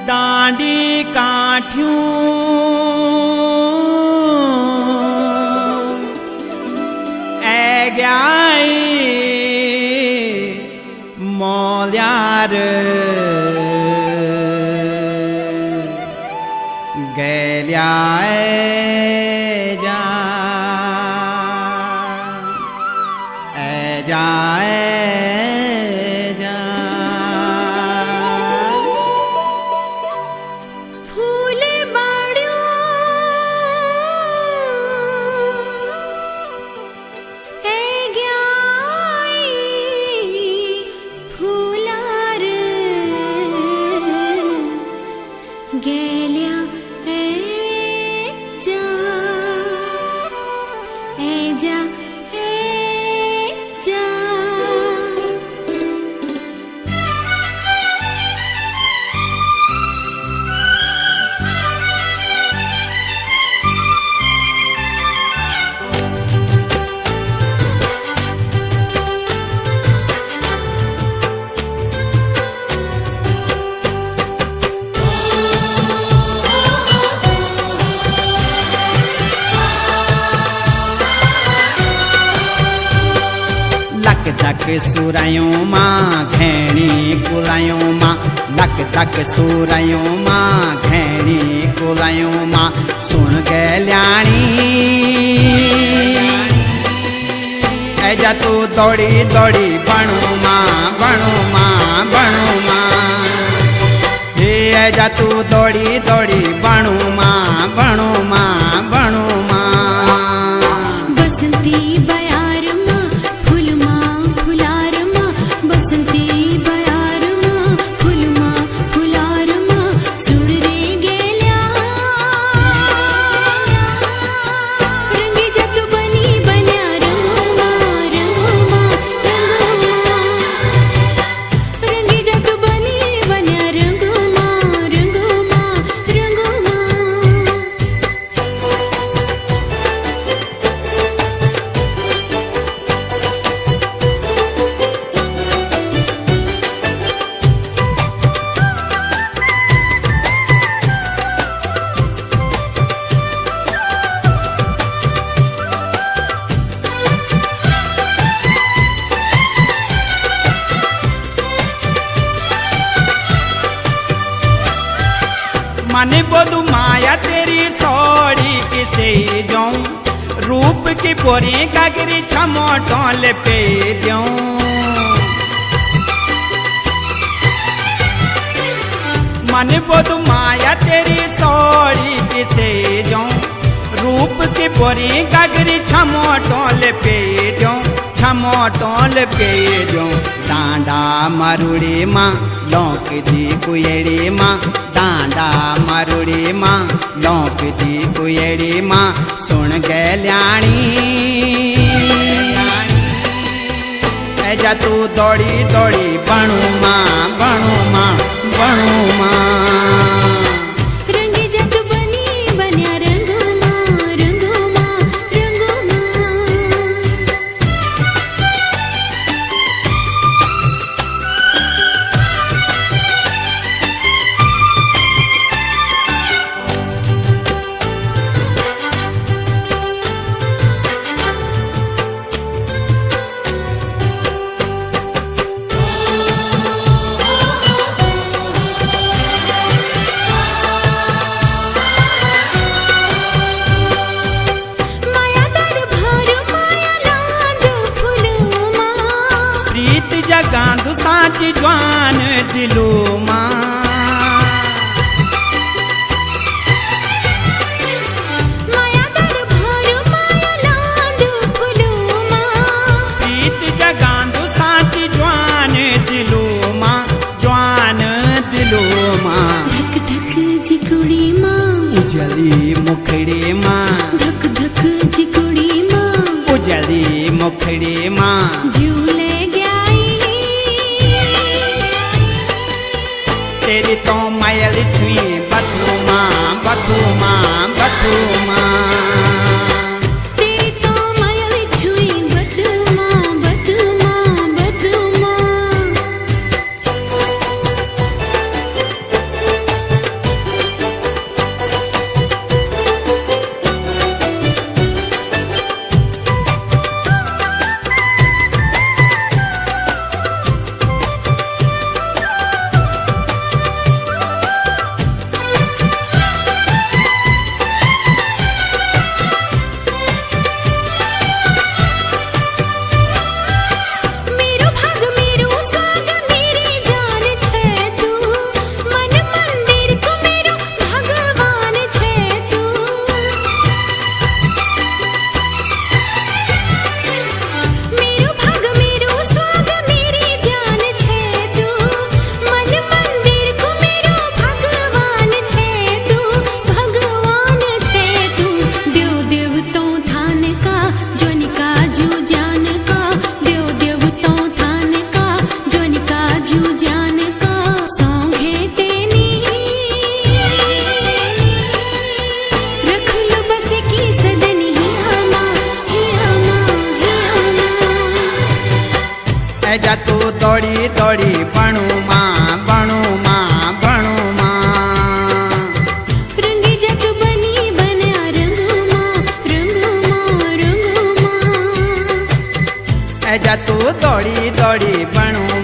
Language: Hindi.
डांडी काठियूं ऐग्याई मौल्यार गैल्याए जा जाए जा फूल बाड़ियों ए ग्याई फूलार गेल्या जा जा लक सुरायों मां घैणी कुलायों मां लक सुरायों मां घैणी कुलायों मां सुन गैल्याणी ऐजा तू दौड़ी दौड़ी बणू मां बणू मां बणू मां हे ऐजा तू दौड़ी दौड़ी बणू मां बणू मां बणू मां बसंती बसंती बयार मां फूल मां फुलार मां सुन रे गेल्या रंगी जत बनी बन्या रंगो मां रंगी जत बनी बन्या रंगो मां रंगो मां रंगो मां माने बोलू माया तेरी सौड़ी किसे जाऊं रूप की पोरी कागरी छमोटों पे दूं माने बोलू माया तेरी सौड़ी किसे जाऊं रूप की पोरी कागरी छमोटों पे दूं डांडा मारुड़ी मां लौक दी कुएड़ी मां डांडा मारुड़ी मां लौक दी कुएड़ी मां सुन गैल्याणी ऐजा तू दौड़ी दौड़ी बणू मां बणू मां बणू मां गांधु साच जवान दिलो मां माया दर भार माया लांदु फुलो मां प्रीत जगांधु साच जवान दिलो मां जवान दिलो मां धक धक जिकुड़ी मां उजली मुखड़ी मां धक धक जिकुड़ी मां उजली मुखड़ी मां झूले तेरी तो मायल छुई बथू मां बथू मां बथू मां तेरी तो मायल छुई बथू मां बथू मां बथू मां જા તું દોડી દોડી ભણુમાં ભણુમાં ભણુમાં રંગી જગ બની બન્યા રંગમાં રંગમાં રંગમાં જા તું દોડી દોડી ભણુમાં